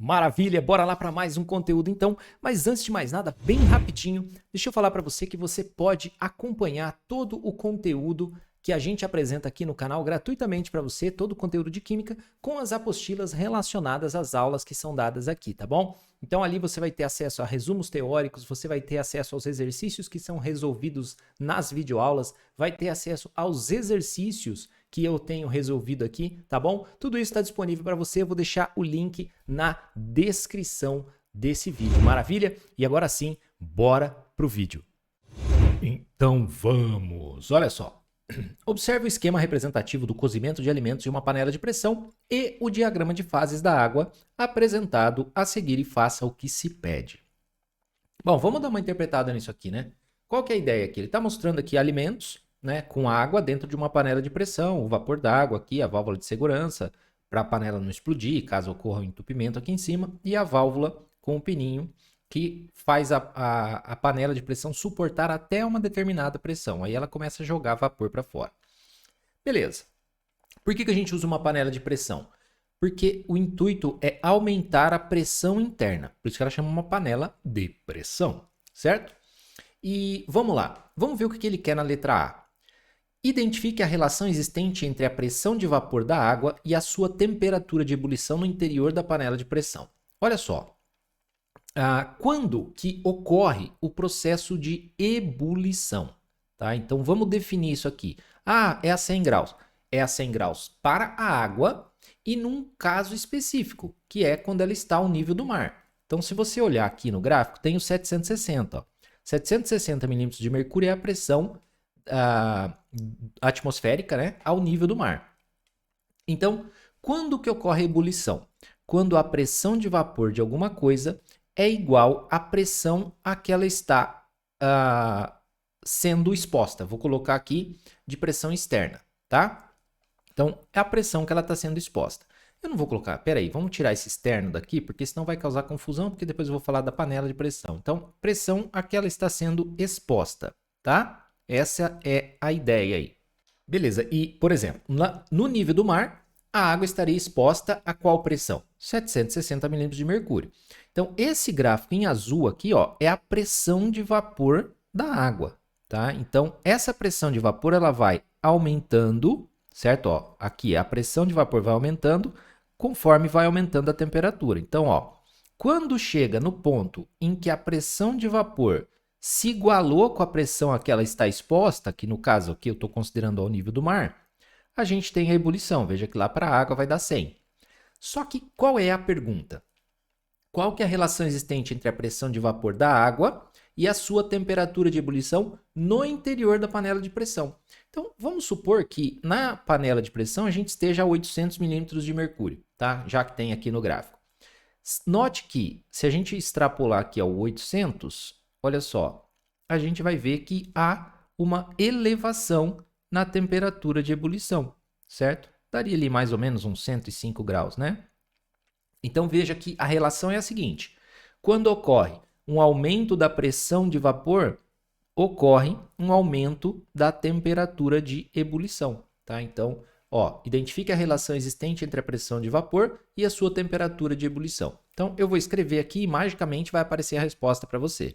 Maravilha, bora lá para mais um conteúdo então. Mas antes de mais nada, bem rapidinho, deixa eu falar para você que você pode acompanhar todo o conteúdo que a gente apresenta aqui no canal gratuitamente para você, todo o conteúdo de química com as apostilas relacionadas às aulas que são dadas aqui, tá bom? Então ali você vai ter acesso a resumos teóricos, você vai ter acesso aos exercícios que são resolvidos nas videoaulas, vai ter acesso aos exercícios que eu tenho resolvido aqui, tá bom? Tudo isso está disponível para você, eu vou deixar o link na descrição desse vídeo, maravilha? E agora sim, bora pro vídeo. Então vamos, olha só. Observe o esquema representativo do cozimento de alimentos em uma panela de pressão e o diagrama de fases da água apresentado a seguir e faça o que se pede. Bom, vamos dar uma interpretada nisso aqui, né? Qual que é a ideia aqui? Ele está mostrando aqui alimentos, né, com água dentro de uma panela de pressão, o vapor d'água aqui, a válvula de segurança, para a panela não explodir, caso ocorra um entupimento aqui em cima, e a válvula com o pininho que faz a panela de pressão suportar até uma determinada pressão. Aí ela começa a jogar vapor para fora. Beleza. Por que a gente usa uma panela de pressão? Porque o intuito é aumentar a pressão interna. Por isso que ela chama uma panela de pressão, certo? E vamos lá. Vamos ver o que ele quer na letra A. Identifique a relação existente entre a pressão de vapor da água e a sua temperatura de ebulição no interior da panela de pressão. Olha só. Quando que ocorre o processo de ebulição? Tá? Então vamos definir isso aqui. É a 100 graus. É a 100 graus para a água e num caso específico, que é quando ela está ao nível do mar. Então se você olhar aqui no gráfico, tem o 760. Ó. 760 milímetros de mercúrio é a pressão atmosférica, né, ao nível do mar. Então, quando que ocorre a ebulição? Quando a pressão de vapor de alguma coisa é igual à pressão a que ela está sendo exposta. Vou colocar aqui de pressão externa, tá? Então, é a pressão que ela está sendo exposta. Eu não vou colocar, peraí, vamos tirar esse externo daqui, porque senão vai causar confusão, porque depois eu vou falar da panela de pressão. Então, pressão a que ela está sendo exposta, tá? Essa é a ideia aí. Beleza, e, por exemplo, no nível do mar, a água estaria exposta a qual pressão? 760 milímetros de mercúrio. Então, esse gráfico em azul aqui, ó, é a pressão de vapor da água, tá? Então, essa pressão de vapor, ela vai aumentando, certo? Ó, aqui a pressão de vapor vai aumentando conforme vai aumentando a temperatura. Então, ó, quando chega no ponto em que a pressão de vapor se igualou com a pressão a que ela está exposta, que no caso aqui eu estou considerando ao nível do mar, a gente tem a ebulição. Veja que lá para a água vai dar 100. Só que qual é a pergunta? Qual que é a relação existente entre a pressão de vapor da água e a sua temperatura de ebulição no interior da panela de pressão? Então, vamos supor que na panela de pressão a gente esteja a 800 milímetros de mercúrio, tá? Já que tem aqui no gráfico. Note que se a gente extrapolar aqui ao 800, olha só, a gente vai ver que há uma elevação na temperatura de ebulição, certo? Daria ali mais ou menos uns 105 graus, né? Então veja que a relação é a seguinte: quando ocorre um aumento da pressão de vapor, ocorre um aumento da temperatura de ebulição, tá? Então, ó, identifique a relação existente entre a pressão de vapor e a sua temperatura de ebulição. Então, eu vou escrever aqui e magicamente vai aparecer a resposta para você.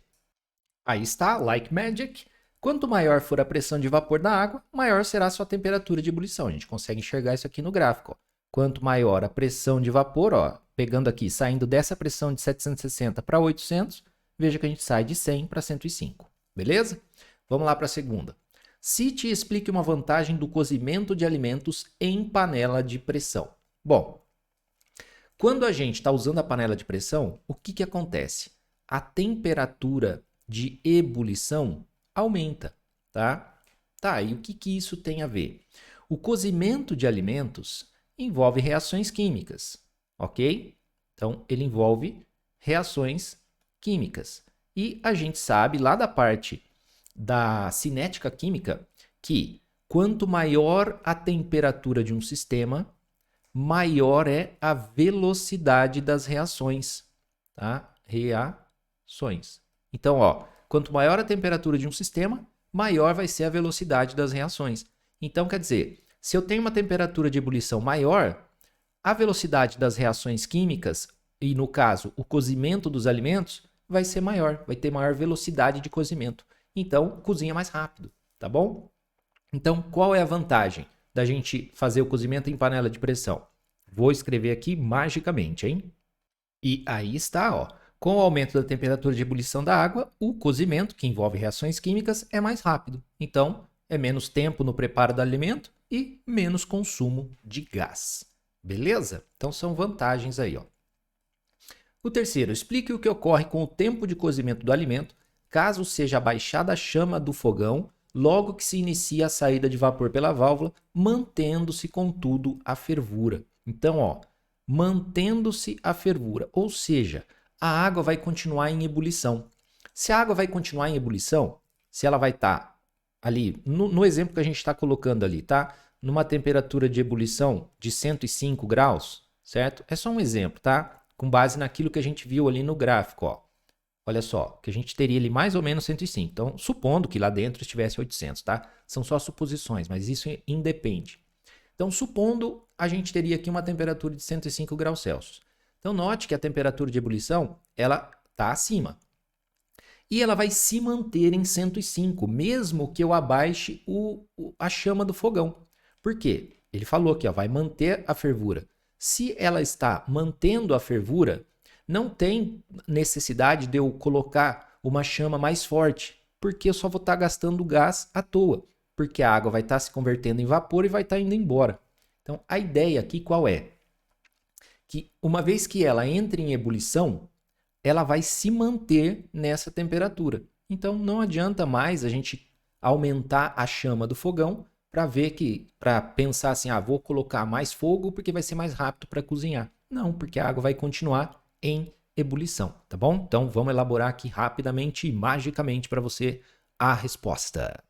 Aí está, like magic. Quanto maior for a pressão de vapor da água, maior será a sua temperatura de ebulição. A gente consegue enxergar isso aqui no gráfico. Ó. Quanto maior a pressão de vapor, ó, pegando aqui, saindo dessa pressão de 760 para 800, veja que a gente sai de 100 para 105. Beleza? Vamos lá para a segunda. Cite e explique uma vantagem do cozimento de alimentos em panela de pressão. Bom, quando a gente está usando a panela de pressão, o que acontece? A temperatura de ebulição aumenta, tá? Tá, e o que isso tem a ver? O cozimento de alimentos envolve reações químicas, ok? Então, ele envolve reações químicas. E a gente sabe lá da parte da cinética química que quanto maior a temperatura de um sistema, maior é a velocidade das reações, tá? Reações. Então, ó, quanto maior a temperatura de um sistema, maior vai ser a velocidade das reações. Então, quer dizer, se eu tenho uma temperatura de ebulição maior, a velocidade das reações químicas e no caso o cozimento dos alimentos, vai ser maior, vai ter maior velocidade de cozimento. Então, cozinha mais rápido, tá bom? Então, qual é a vantagem da gente fazer o cozimento em panela de pressão? Vou escrever aqui magicamente, hein? E aí está, ó. Com o aumento da temperatura de ebulição da água, o cozimento, que envolve reações químicas, é mais rápido. Então, é menos tempo no preparo do alimento e menos consumo de gás. Beleza? Então, são vantagens aí, ó. O terceiro, explique o que ocorre com o tempo de cozimento do alimento caso seja abaixada a chama do fogão logo que se inicia a saída de vapor pela válvula, mantendo-se, contudo, a fervura. Então, ó, mantendo-se a fervura, ou seja, a água vai continuar em ebulição. Se a água vai continuar em ebulição, se ela vai estar ali, no exemplo que a gente está colocando ali, tá? Numa temperatura de ebulição de 105 graus, certo? É só um exemplo, tá? Com base naquilo que a gente viu ali no gráfico, ó. Olha só, que a gente teria ali mais ou menos 105. Então, supondo que lá dentro estivesse 800, tá? São só suposições, mas isso independe. Então, supondo, a gente teria aqui uma temperatura de 105 graus Celsius. Então, note que a temperatura de ebulição, ela está acima. E ela vai se manter em 105, mesmo que eu abaixe a chama do fogão. Por quê? Ele falou aqui, ó, vai manter a fervura. Se ela está mantendo a fervura, não tem necessidade de eu colocar uma chama mais forte, porque eu só vou estar gastando gás à toa, porque a água vai estar se convertendo em vapor e vai estar indo embora. Então, a ideia aqui qual é? Que uma vez que ela entra em ebulição, ela vai se manter nessa temperatura. Então, não adianta mais a gente aumentar a chama do fogão para pensar assim, vou colocar mais fogo porque vai ser mais rápido para cozinhar. Não, porque a água vai continuar em ebulição, tá bom? Então, vamos elaborar aqui rapidamente e magicamente para você a resposta.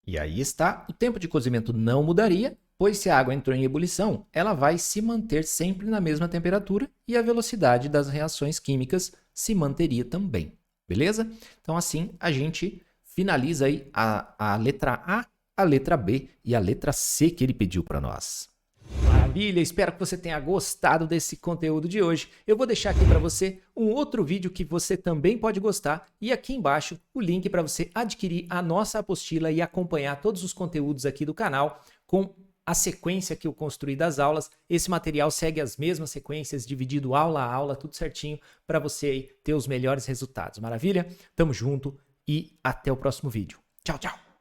E aí está, o tempo de cozimento não mudaria, pois se a água entrou em ebulição, ela vai se manter sempre na mesma temperatura e a velocidade das reações químicas se manteria também, beleza? Então, assim, a gente finaliza aí a letra A letra B e a letra C que ele pediu para nós. Maravilha, espero que você tenha gostado desse conteúdo de hoje. Eu vou deixar aqui para você um outro vídeo que você também pode gostar e aqui embaixo o link para você adquirir a nossa apostila e acompanhar todos os conteúdos aqui do canal com a sequência que eu construí das aulas. Esse material segue as mesmas sequências, dividido aula a aula, tudo certinho para você ter os melhores resultados. Maravilha? Tamo junto e até o próximo vídeo. Tchau, tchau!